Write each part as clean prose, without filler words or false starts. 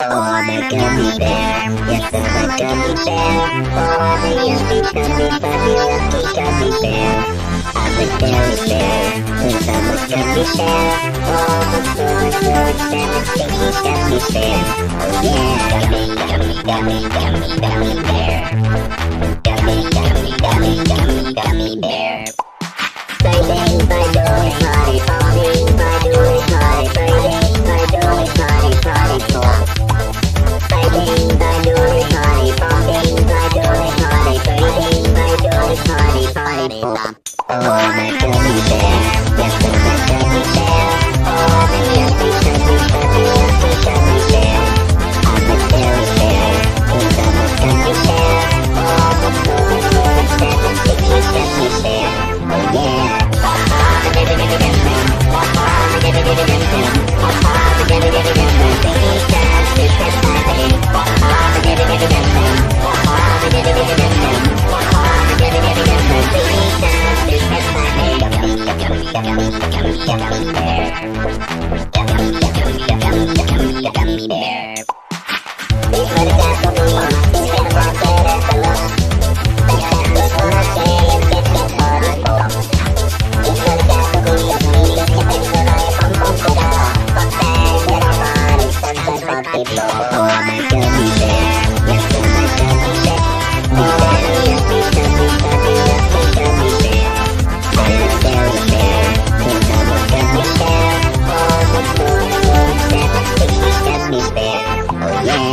Oh, I'm a gummy bear. Yes, I'm a gummy bear. Oh, I'm a yummy, gummy, fuzzy, lucky gummy bear. I'm a gummy bear. Yes, I'm a gummy bear. Oh, I'm so excited, sticky gummy bear. Oh yeah, gummy, gummy, gummy, gummy, gummy bear. Gummy, gummy, gummy, gummy, gummy bear. Friday, my door is party, party, my door is party. Friday, my door is party, party, pop. Friday, my door is party, party, my door is party. Friday, my door is party, party, pop. Oh, I'm a gummy bear. Yes, I'm a gummy bear. Oh, I'm a yummy, gummy, fuzzy, lucky gummy bear. I'm a gummy bear. Yes, I'm a gummy bear. Oh, I'm so excited, sticky gummy bear. Oh yeah.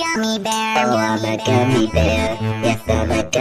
Gummy bear. Oh, I'm a gummy bear. Yes, I'm a gummy